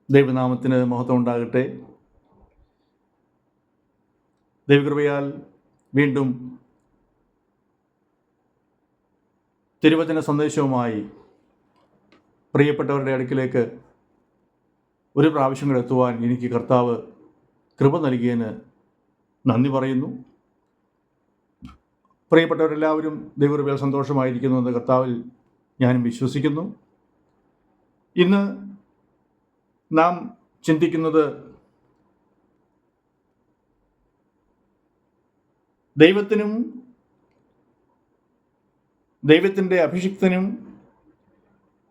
ദൈവനാമത്തിന് മഹത്വം ഉണ്ടാകട്ടെ. ദൈവകൃപയാൽ വീണ്ടും തിരുവചന സന്ദേശവുമായി പ്രിയപ്പെട്ടവരുടെ അടുക്കിലേക്ക് ഒരു പ്രാവശ്യം കൂടെ എത്തുവാൻ എനിക്ക് കർത്താവ് കൃപ നൽകിയതിന് നന്ദി പറയുന്നു. പ്രിയപ്പെട്ടവരെല്ലാവരും ദൈവകൃപയാൽ സന്തോഷമായിരിക്കുന്നുവെന്ന് കർത്താവിൽ ഞാനും വിശ്വസിക്കുന്നു. ഇന്ന് നാം ചിന്തിക്കുന്നത് ദൈവത്തിനും ദൈവത്തിൻ്റെ അഭിഷിക്തനും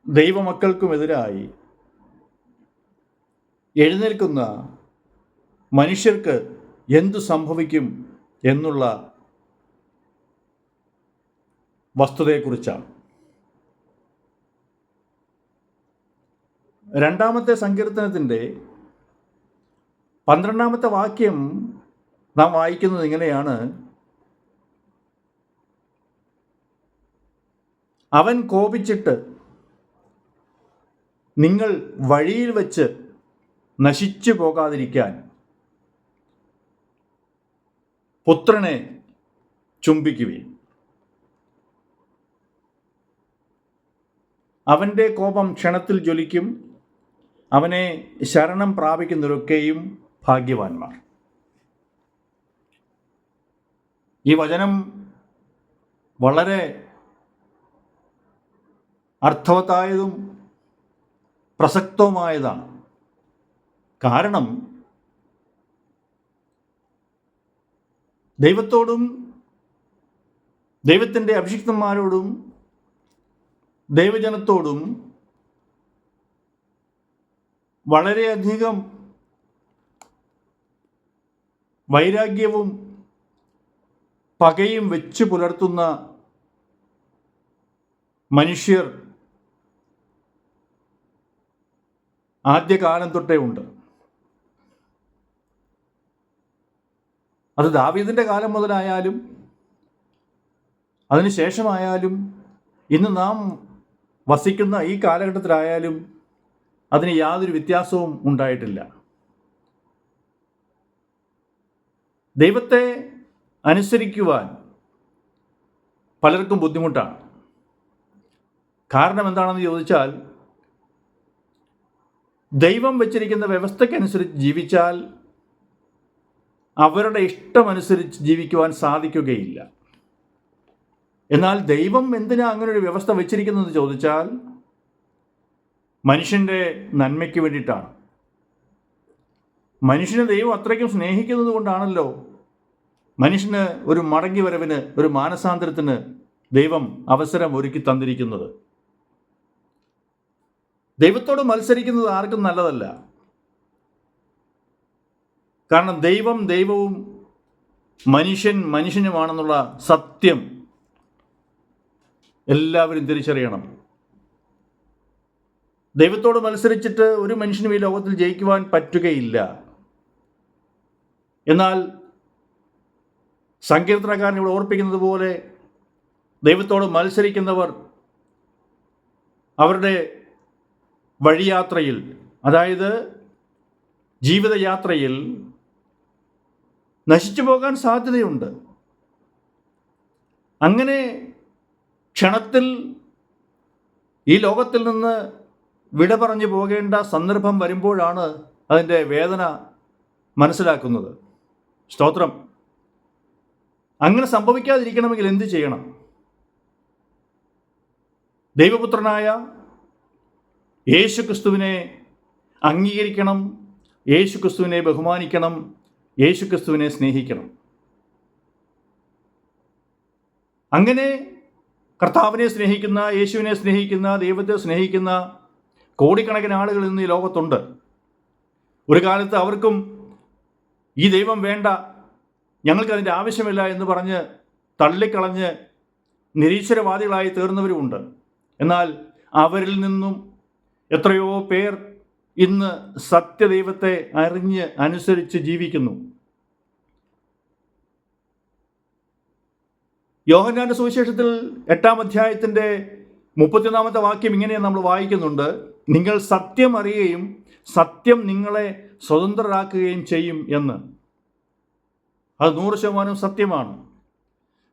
ദൈവമക്കൾക്കുമെതിരായി എഴുന്നേൽക്കുന്ന മനുഷ്യർക്ക് എന്തു സംഭവിക്കും എന്നുള്ള വസ്തുതയെക്കുറിച്ചാണ്. 2-ാമത്തെ സങ്കീർത്തനത്തിൻ്റെ 12-ാമത്തെ വാക്യം നാം വായിക്കുന്നത് ഇങ്ങനെയാണ്: അവൻ കോപിച്ചിട്ട് നിങ്ങൾ വഴിയിൽ വച്ച് നശിച്ചു പോകാതിരിക്കാൻ പുത്രനെ ചുംബിക്കുവിൻ. അവൻ്റെ കോപം ക്ഷണത്തിൽ ജ്വലിക്കും. അവനെ ശരണം പ്രാപിക്കുന്നവരൊക്കെയും ഭാഗ്യവാന്മാർ. ഈ വചനം വളരെ അർത്ഥവത്തായതും പ്രസക്തവുമായതാണ്. കാരണം ദൈവത്തോടും ദൈവത്തിൻ്റെ അഭിഷിക്തന്മാരോടും ദൈവജനത്തോടും വളരെയധികം വൈരാഗ്യവും പകയും വെച്ച് പുലർത്തുന്ന മനുഷ്യർ ആദ്യകാലം തൊട്ടേ ഉണ്ട്. അത് ദാവീദിൻ്റെ കാലം മുതലായാലും അതിനുശേഷമായാലും ഇന്ന് നാം വസിക്കുന്ന ഈ കാലഘട്ടത്തിലായാലും അതിന് യാതൊരു വ്യത്യാസവും ഉണ്ടായിട്ടില്ല. ദൈവത്തെ അനുസരിക്കുവാൻ പലർക്കും ബുദ്ധിമുട്ടാണ്. കാരണം എന്താണെന്ന് ചോദിച്ചാൽ, ദൈവം വെച്ചിരിക്കുന്ന വ്യവസ്ഥയ്ക്കനുസരിച്ച് ജീവിച്ചാൽ അവരുടെ ഇഷ്ടമനുസരിച്ച് ജീവിക്കുവാൻ സാധിക്കുകയില്ല. എന്നാൽ ദൈവം എന്തിനാ അങ്ങനെ ഒരു വ്യവസ്ഥ വെച്ചിരിക്കുന്നത് ചോദിച്ചാൽ, മനുഷ്യൻ്റെ നന്മയ്ക്ക് വേണ്ടിയിട്ടാണ്. മനുഷ്യനെ ദൈവം അത്രയ്ക്കും സ്നേഹിക്കുന്നത് കൊണ്ടാണല്ലോ മനുഷ്യന് ഒരു മടങ്ങി വരവിന്, ഒരു മാനസാന്തരത്തിന് ദൈവം അവസരം ഒരുക്കി തന്നിരിക്കുന്നത്. ദൈവത്തോട് മത്സരിക്കുന്നത് ആർക്കും നല്ലതല്ല. കാരണം ദൈവം ദൈവവും മനുഷ്യൻ മനുഷ്യനുമാണെന്നുള്ള സത്യം എല്ലാവരും തിരിച്ചറിയണം. ദൈവത്തോട് മത്സരിച്ചിട്ട് ഒരു മനുഷ്യനും ഈ ലോകത്തിൽ ജയിക്കുവാൻ പറ്റുകയില്ല. എന്നാൽ സങ്കീർത്തനക്കാരൻ ഇവിടെ ഓർപ്പിക്കുന്നത് പോലെ ദൈവത്തോട് മത്സരിക്കുന്നവർ അവരുടെ വഴിയാത്രയിൽ, അതായത് ജീവിതയാത്രയിൽ നശിച്ചു പോകാൻ സാധ്യതയുണ്ട്. അങ്ങനെ ക്ഷണത്തിൽ ഈ ലോകത്തിൽ നിന്ന് വിട പറഞ്ഞു പോകേണ്ട സന്ദർഭം വരുമ്പോഴാണ് അതിൻ്റെ വേദന മനസ്സിലാക്കുന്നത്. സ്തോത്രം. അങ്ങനെ സംഭവിക്കാതിരിക്കണമെങ്കിൽ എന്ത് ചെയ്യണം? ദൈവപുത്രനായ യേശുക്രിസ്തുവിനെ അംഗീകരിക്കണം, യേശുക്രിസ്തുവിനെ ബഹുമാനിക്കണം, യേശുക്രിസ്തുവിനെ സ്നേഹിക്കണം. അങ്ങനെ കർത്താവിനെ സ്നേഹിക്കുന്ന, യേശുവിനെ സ്നേഹിക്കുന്ന, ദൈവത്തെ സ്നേഹിക്കുന്ന കോടിക്കണക്കിന് ആളുകൾ ഇന്ന് ഈ ലോകത്തുണ്ട്. ഒരു കാലത്ത് അവർക്കും ഈ ദൈവം വേണ്ട, ഞങ്ങൾക്കതിൻ്റെ ആവശ്യമില്ല എന്ന് പറഞ്ഞ് തള്ളിക്കളഞ്ഞ് നിരീശ്വരവാദികളായി തീർന്നവരുമുണ്ട്. എന്നാൽ അവരിൽ നിന്നും എത്രയോ പേർ ഇന്ന് സത്യദൈവത്തെ അറിഞ്ഞ് അനുസരിച്ച് ജീവിക്കുന്നു. യോഹന്നാന്റെ സുവിശേഷത്തിൽ 8-ാം അധ്യായത്തിൻ്റെ 31-ാമത്തെ വാക്യം ഇങ്ങനെ നമ്മൾ വായിക്കുന്നുണ്ട്: നിങ്ങൾ സത്യം അറിയുകയും സത്യം നിങ്ങളെ സ്വതന്ത്രരാക്കുകയും ചെയ്യും എന്ന്. അത് 100% സത്യമാണ്.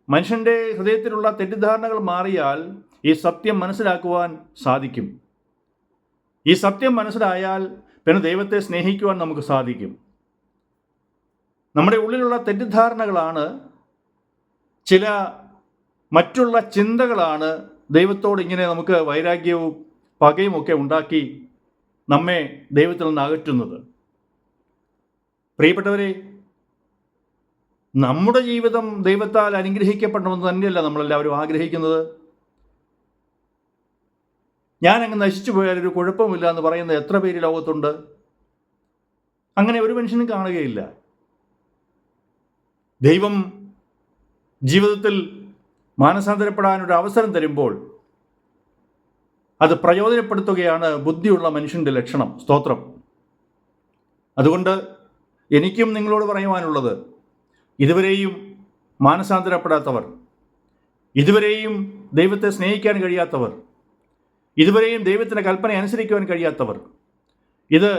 മനുഷ്യൻ്റെ ഹൃദയത്തിലുള്ള തെറ്റിദ്ധാരണകൾ മാറിയാൽ ഈ സത്യം മനസ്സിലാക്കുവാൻ സാധിക്കും. ഈ സത്യം മനസ്സിലായാൽ പിന്നെ ദൈവത്തെ സ്നേഹിക്കുവാൻ നമുക്ക് സാധിക്കും. നമ്മുടെ ഉള്ളിലുള്ള തെറ്റിദ്ധാരണകളാണ്, ചില മറ്റുള്ള ചിന്തകളാണ് ദൈവത്തോട് ഇങ്ങനെ നമുക്ക് വൈരാഗ്യവും പകയും ഒക്കെ ഉണ്ടാക്കി നമ്മെ ദൈവത്തിൽ നിന്ന് അകറ്റുന്നത്. പ്രിയപ്പെട്ടവരെ, നമ്മുടെ ജീവിതം ദൈവത്താൽ അനുഗ്രഹിക്കപ്പെടണമെന്ന് തന്നെയല്ല നമ്മളെല്ലാവരും ആഗ്രഹിക്കുന്നത്. ഞാനങ്ങ് നശിച്ചു പോയാൽ ഒരു കുഴപ്പമില്ല എന്ന് പറയുന്ന എത്ര പേര് ലോകത്തുണ്ട്? അങ്ങനെ ഒരു മനുഷ്യനും കാണുകയില്ല. ദൈവം ജീവിതത്തിൽ മാനസാന്തരപ്പെടാനൊരു അവസരം തരുമ്പോൾ അത് പ്രയോജനപ്പെടുത്തുകയാണ് ബുദ്ധിയുള്ള മനുഷ്യൻ്റെ ലക്ഷണം. സ്തോത്രം. അതുകൊണ്ട് എനിക്കും നിങ്ങളോട് പറയുവാനുള്ളത്, ഇതുവരെയും മാനസാന്തരപ്പെടാത്തവർ, ഇതുവരെയും ദൈവത്തെ സ്നേഹിക്കാൻ കഴിയാത്തവർ, ഇതുവരെയും ദൈവത്തിൻ്റെ കൽപ്പന അനുസരിക്കുവാൻ കഴിയാത്തവർ, ഇത്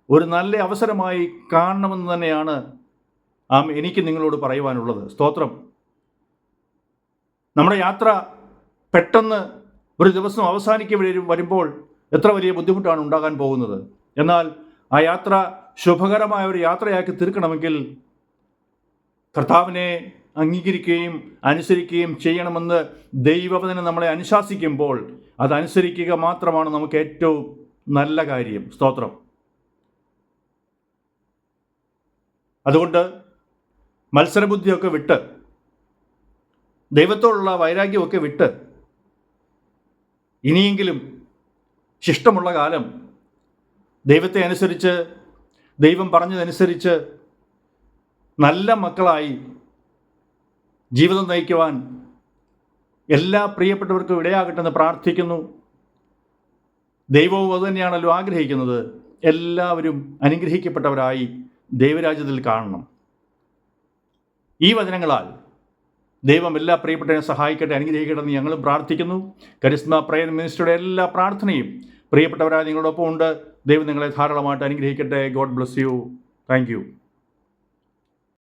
ഒരു നല്ല അവസരമായി കാണണമെന്ന് തന്നെയാണ് എനിക്ക് നിങ്ങളോട് പറയുവാനുള്ളത്. സ്തോത്രം. നമ്മുടെ യാത്ര പെട്ടെന്ന് ഒരു ദിവസം വരുമ്പോൾ എത്ര വലിയ ബുദ്ധിമുട്ടാണ് ഉണ്ടാകാൻ പോകുന്നത്. എന്നാൽ ആ യാത്ര ശുഭകരമായ ഒരു യാത്രയാക്കി തീർക്കണമെങ്കിൽ കർത്താവിനെ അംഗീകരിക്കുകയും അനുസരിക്കുകയും ചെയ്യണമെന്ന് ദൈവവചനം നമ്മളെ അനുശാസിക്കുമ്പോൾ അതനുസരിക്കുക മാത്രമാണ് നമുക്ക് ഏറ്റവും നല്ല കാര്യം. സ്തോത്രം. അതുകൊണ്ട് മത്സരബുദ്ധിയൊക്കെ വിട്ട്, ദൈവത്തോടുള്ള വൈരാഗ്യമൊക്കെ വിട്ട്, ഇനിയെങ്കിലും ശിഷ്ടമുള്ള കാലം ദൈവത്തെ അനുസരിച്ച്, ദൈവം പറഞ്ഞതനുസരിച്ച് നല്ല മക്കളായി ജീവിതം നയിക്കുവാൻ എല്ലാ പ്രിയപ്പെട്ടവർക്കും ഇടയാകട്ടെന്ന് പ്രാർത്ഥിക്കുന്നു. ദൈവവും അതുതന്നെയാണല്ലോ ആഗ്രഹിക്കുന്നത്. എല്ലാവരും അനുഗ്രഹിക്കപ്പെട്ടവരായി ദൈവരാജ്യത്തിൽ കാണണം. ഈ വചനങ്ങളാൽ ദൈവം എല്ലാ പ്രിയപ്പെട്ടവരെയും സഹായിക്കട്ടെ, അനുഗ്രഹിക്കട്ടെ എന്ന് ഞങ്ങളും പ്രാർത്ഥിക്കുന്നു. കരിസ്മ പ്രയർ മിനിസ്റ്ററുടെ എല്ലാ പ്രാർത്ഥനയും പ്രിയപ്പെട്ടവരായ നിങ്ങളോടൊപ്പം ഉണ്ട്. ദൈവം നിങ്ങളെ ധാരാളമായിട്ട് അനുഗ്രഹിക്കട്ടെ. God bless you. Thank you.